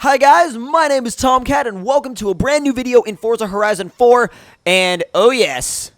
Hi guys, my name is Tomcat and welcome to a brand new video in Forza Horizon 4. And oh yes,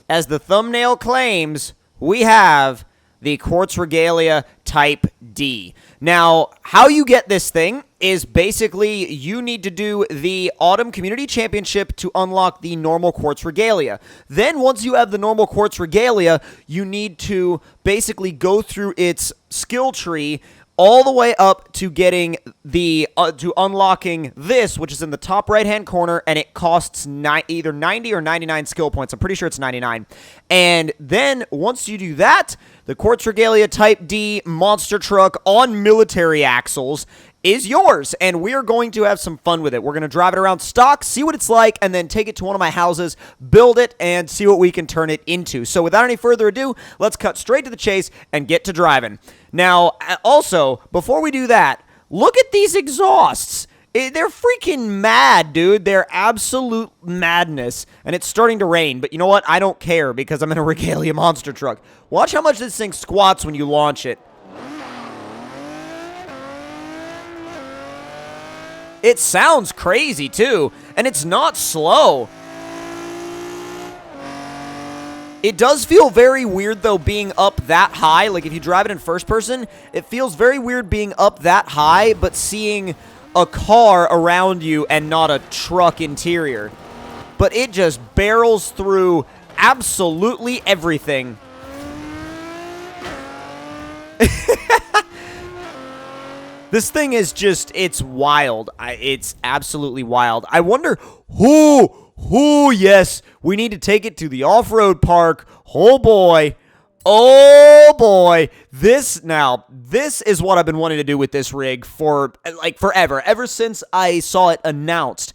as the thumbnail claims, we have the Quartz Regalia Type D. Now, how you get this thing is basically you need to do the Autumn Community Championship to unlock the normal Quartz Regalia. Then once you have the normal Quartz Regalia, you need to basically go through its skill tree all the way up to getting the to unlocking this, which is in the top right hand corner, and it costs either 90 or 99 skill points. I'm pretty sure it's 99. And then once you do that, the Quartz Regalia Type D monster truck on military axles is yours, and we are going to have some fun with it. We're going to drive it around stock, see what it's like, and then take it to one of my houses, build it, and see what we can turn it into. So without any further ado, let's cut straight to the chase and get to driving. Now, also, before we do that, look at these exhausts. They're freaking mad, dude. They're absolute madness. And it's starting to rain, but you know what? I don't care because I'm in a Regalia monster truck. Watch how much this thing squats when you launch it. It sounds crazy, too, and it's not slow. It does feel very weird, though, being up that high. Like, if you drive it in first person, it feels very weird being up that high, but seeing a car around you and not a truck interior. But it just barrels through absolutely everything. This thing is just, it's wild. It's absolutely wild. I wonder yes, we need to take it to the off-road park. Oh boy. Oh boy. This is what I've been wanting to do with this rig for, like, forever. Ever since I saw it announced,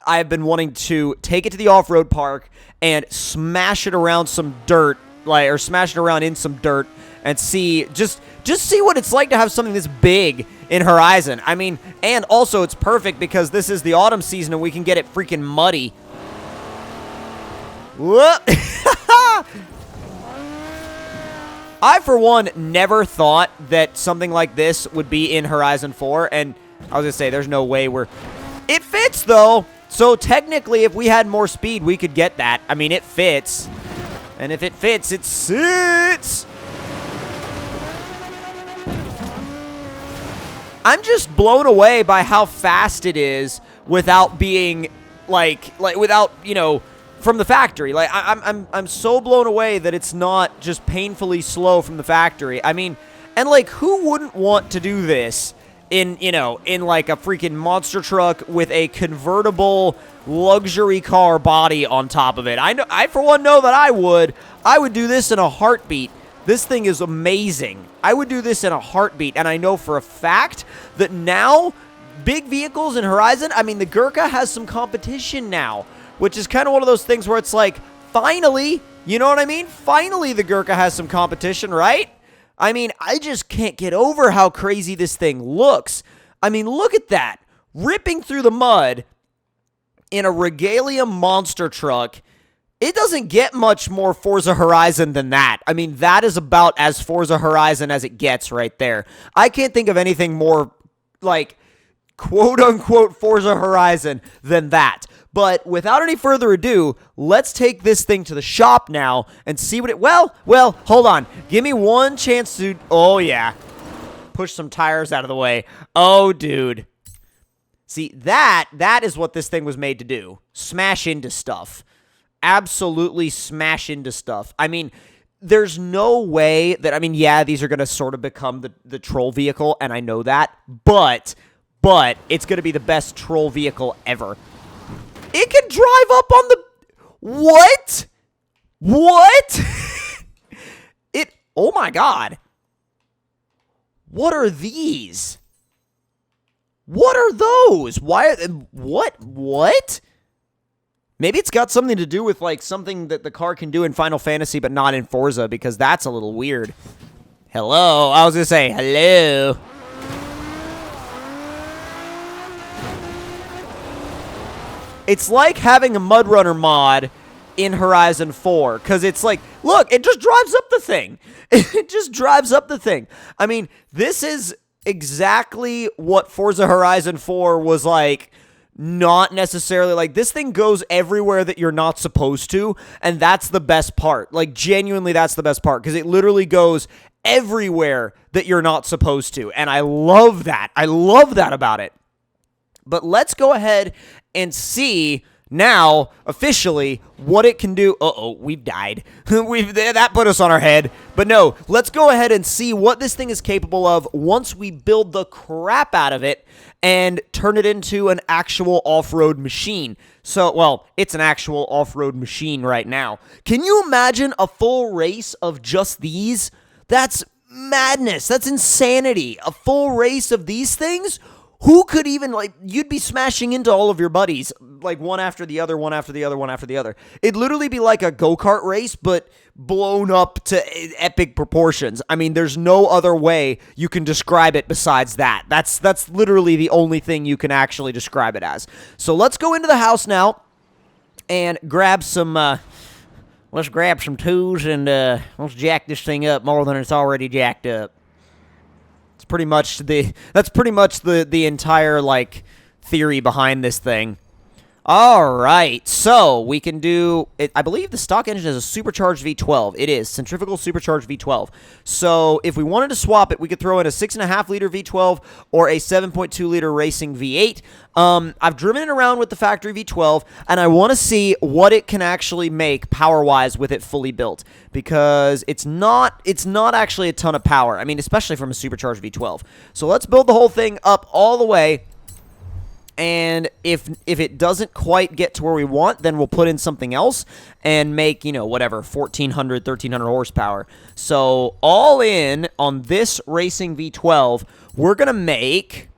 I've been wanting to take it to the off-road park and smash it around some dirt, or smash it around in some dirt and see, just see what it's like to have something this big in Horizon. I mean, and also it's perfect because this is the autumn season and we can get it freaking muddy. Whoop. I, for one, never thought that something like this would be in Horizon 4, and I was gonna say, there's no way it fits, though, so technically, if we had more speed, we could get that. I mean, it fits, and if it fits, it sits. I'm just blown away by how fast it is without being, without, you know, from the factory. Like, I'm so blown away that it's not just painfully slow from the factory. I mean, and, like, who wouldn't want to do this in, you know, in, like, a freaking monster truck with a convertible luxury car body on top of it? I for one, know that I would. I would do this in a heartbeat. This thing is amazing. I would do this in a heartbeat, and I know for a fact that now, big vehicles in Horizon, I mean, the Gurkha has some competition now, which is kind of one of those things where it's like, finally, you know what I mean? Finally, the Gurkha has some competition, right? I mean, I just can't get over how crazy this thing looks. I mean, look at that. Ripping through the mud in a Regalia monster truck. It doesn't get much more Forza Horizon than that. I mean, that is about as Forza Horizon as it gets right there. I can't think of anything more, like, quote-unquote Forza Horizon than that. But without any further ado, let's take this thing to the shop now and see what it... Well, hold on. Give me one chance to... Oh, yeah. Push some tires out of the way. Oh, dude. See, that is what this thing was made to do. Smash into stuff. Absolutely smash into stuff. I mean, there's no way that... I mean, yeah, these are going to sort of become the troll vehicle, and I know that. But it's going to be the best troll vehicle ever. It can drive up on the... What? What? Oh my god. What are these? What are those? Why are... What? Maybe it's got something to do with, like, something that the car can do in Final Fantasy, but not in Forza, because that's a little weird. Hello? I was gonna say, hello. It's like having a Mud Runner mod in Horizon 4, because it's like, look, it just drives up the thing. It just drives up the thing. I mean, this is exactly what Forza Horizon 4 was like. Not necessarily like this thing goes everywhere that you're not supposed to, and that's the best part. Like, genuinely, that's the best part because it literally goes everywhere that you're not supposed to, and I love that. I love that about it. But let's go ahead and see now, officially, what it can do. Uh-oh, we've died. That put us on our head. But no, let's go ahead and see what this thing is capable of once we build the crap out of it and turn it into an actual off-road machine. So, well, it's an actual off-road machine right now. Can you imagine a full race of just these? That's madness. That's insanity. A full race of these things? Who could even, like, you'd be smashing into all of your buddies, like, one after the other, one after the other, one after the other. It'd literally be like a go-kart race, but blown up to epic proportions. I mean, there's no other way you can describe it besides that. That's literally the only thing you can actually describe it as. So let's go into the house now and grab some, let's grab some tools and, let's jack this thing up more than it's already jacked up. That's pretty much the entire, like, theory behind this thing. All right, so we can do it. I believe the stock engine is a supercharged V12. It is centrifugal supercharged V12. So if we wanted to swap it, we could throw in a 6.5 liter V12 or a 7.2 liter racing V8. I've driven it around with the factory V12, and I want to see what it can actually make power-wise with it fully built, because it's not actually a ton of power. I mean, especially from a supercharged V12. So let's build the whole thing up all the way. And if it doesn't quite get to where we want, then we'll put in something else and make, you know, whatever, 1,400, 1,300 horsepower. So all in on this racing V12, we're going to make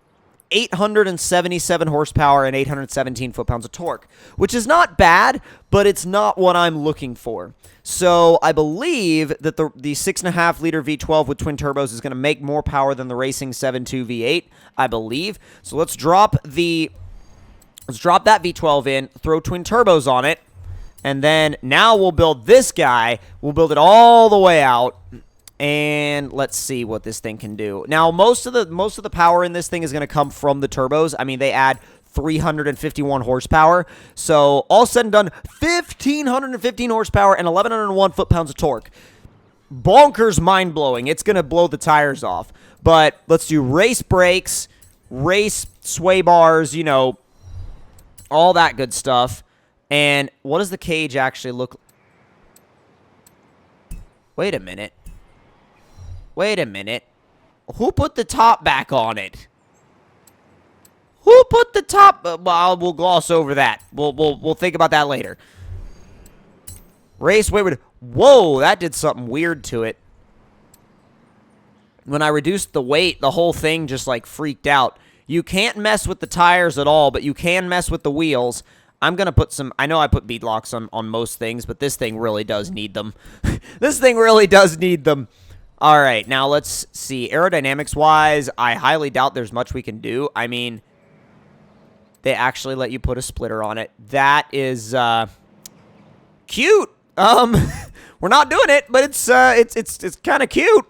877 horsepower and 817 foot-pounds of torque, which is not bad, but it's not what I'm looking for. So I believe that the 6.5 liter V12 with twin turbos is going to make more power than the racing 7.2 V8, I believe. So let's drop that V12 in, throw twin turbos on it, and then now we'll build this guy. We'll build it all the way out. And let's see what this thing can do. Now, most of the power in this thing is going to come from the turbos. I mean, they add 351 horsepower. So, all said and done, 1,515 horsepower and 1,101 foot-pounds of torque. Bonkers mind-blowing. It's going to blow the tires off. But let's do race brakes, race sway bars, you know, all that good stuff. And what does the cage actually look like? Wait a minute. Wait a minute. Who put the top back on it? Who put the top? Well, we'll gloss over that. We'll think about that later. Race, wait. Whoa, that did something weird to it. When I reduced the weight, the whole thing just, like, freaked out. You can't mess with the tires at all, but you can mess with the wheels. I'm going to put some... I know I put bead locks on most things, but this thing really does need them. This thing really does need them. All right, now let's see. Aerodynamics-wise, I highly doubt there's much we can do. I mean, they actually let you put a splitter on it. That is cute. We're not doing it, but it's kind of cute.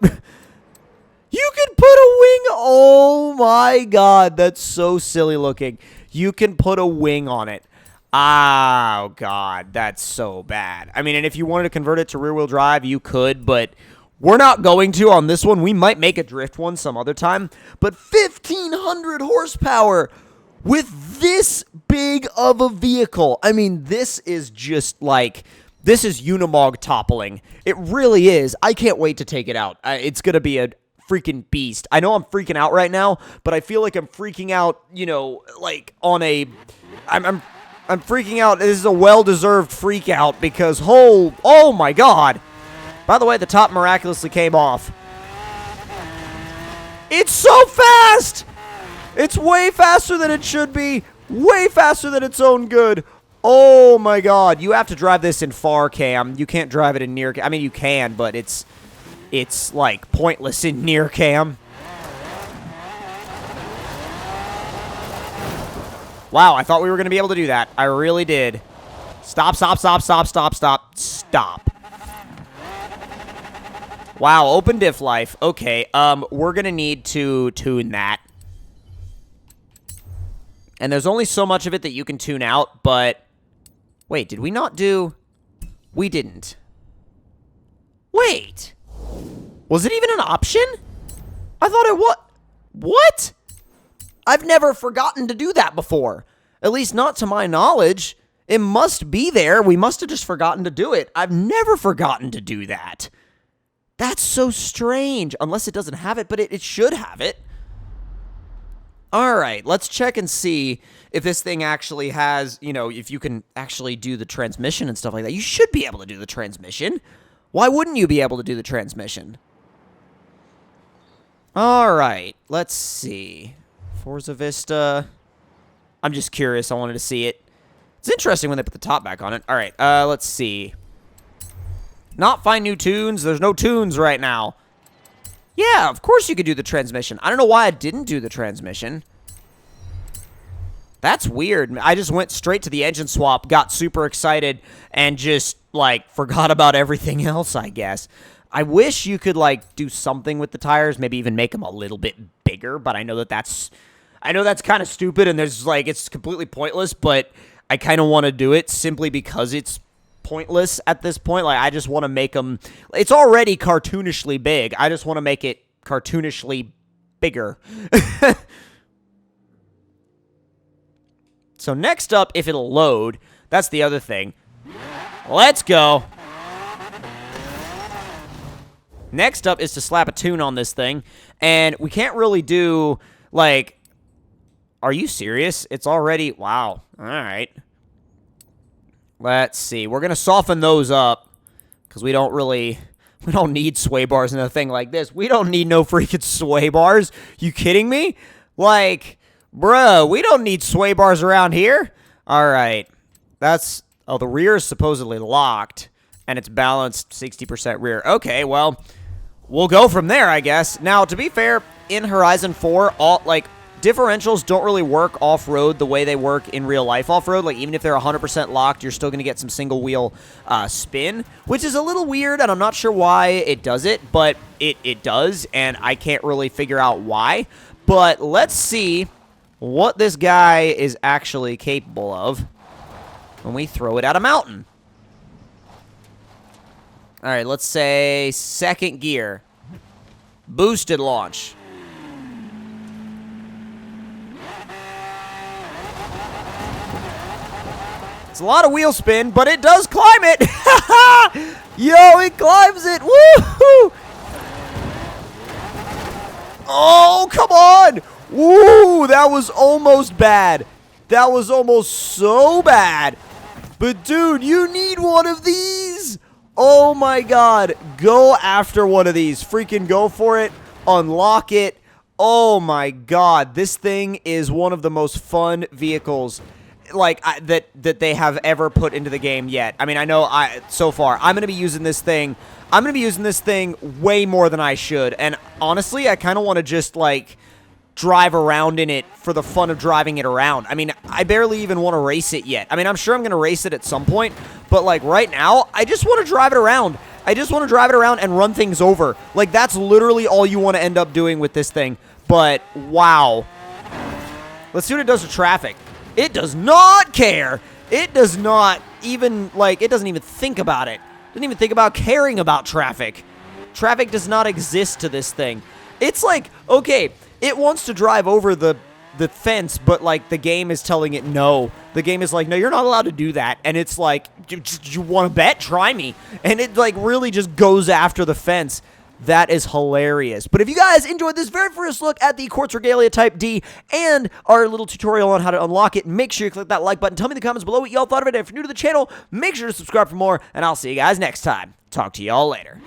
You can put a wing. Oh my God, that's so silly looking. You can put a wing on it. Oh God, that's so bad. I mean, and if you wanted to convert it to rear-wheel drive, you could, but we're not going to on this one. We might make a drift one some other time. But 1,500 horsepower with this big of a vehicle. I mean, this is just like, this is Unimog toppling. It really is. I can't wait to take it out. It's going to be a freaking beast. I know I'm freaking out right now, but I feel like I'm freaking out, you know, like on a... I'm freaking out. This is a well-deserved freak out because, oh my God. By the way, the top miraculously came off. It's so fast! It's way faster than it should be. Way faster than its own good. Oh my God. You have to drive this in far cam. You can't drive it in near cam. I mean, you can, but it's like pointless in near cam. Wow, I thought we were going to be able to do that. I really did. Stop. Wow, open diff life. Okay, we're gonna need to tune that. And there's only so much of it that you can tune out, but... Wait, did we not do... We didn't. Wait. Was it even an option? I thought it was... What? I've never forgotten to do that before. At least not to my knowledge. It must be there. We must have just forgotten to do it. I've never forgotten to do that. That's so strange. Unless it doesn't have it, but it should have it. Alright, let's check and see if this thing actually has, you know, if you can actually do the transmission and stuff like that. You should be able to do the transmission. Why wouldn't you be able to do the transmission? Alright, let's see. Forza Vista. I'm just curious. I wanted to see it. It's interesting when they put the top back on it. Alright, let's see. Not find new tunes. There's no tunes right now. Yeah, of course you could do the transmission. I don't know why I didn't do the transmission. That's weird. I just went straight to the engine swap, got super excited, and just, like, forgot about everything else, I guess. I wish you could, like, do something with the tires, maybe even make them a little bit bigger, but I know that's kind of stupid, and there's, like, it's completely pointless, but I kind of want to do it simply because it's pointless at this point. Like, I just want to make them... It's already cartoonishly big. I just want to make it cartoonishly bigger. So next up, if it'll load, that's the other thing. Let's go. Next up is to slap a tune on this thing, and we can't really do, like... Are you serious? It's already... Wow. All right. Let's see. We're going to soften those up because we don't need sway bars in a thing like this. We don't need no freaking sway bars. You kidding me? Like, bruh, we don't need sway bars around here. All right. That's... Oh, the rear is supposedly locked, and it's balanced 60% rear. Okay, well, we'll go from there, I guess. Now, to be fair, in Horizon 4, differentials don't really work off-road the way they work in real life off-road. Like, even if they're 100% locked, you're still going to get some single-wheel spin, which is a little weird, and I'm not sure why it does it, but it does, and I can't really figure out why. But let's see what this guy is actually capable of when we throw it at a mountain. All right, let's say second gear. Boosted launch. It's a lot of wheel spin, but it does climb it. Yo, it climbs it. Woohoo! Oh, come on. Woo, that was almost bad. That was almost so bad. But, dude, you need one of these. Oh, my God. Go after one of these. Freaking go for it. Unlock it. Oh, my God. This thing is one of the most fun vehicles like that they have ever put into the game yet. I mean, I know so far I'm going to be using this thing. I'm going to be using this thing way more than I should. And honestly, I kind of want to just like drive around in it for the fun of driving it around. I mean, I barely even want to race it yet. I mean, I'm sure I'm going to race it at some point, but like right now, I just want to drive it around. I just want to drive it around and run things over. Like that's literally all you want to end up doing with this thing. But wow. Let's see what it does to traffic. It does not care. It does not even, like, it doesn't even think about it. It doesn't even think about caring about traffic. Traffic does not exist to this thing. It's like, okay, it wants to drive over the fence, but, like, the game is telling it no. The game is like, no, you're not allowed to do that. And it's like, you want to bet? Try me. And it, like, really just goes after the fence. That is hilarious. But if you guys enjoyed this very first look at the Quartz Regalia Type D and our little tutorial on how to unlock it, make sure you click that like button. Tell me in the comments below what y'all thought of it. If you're new to the channel, make sure to subscribe for more, and I'll see you guys next time. Talk to y'all later.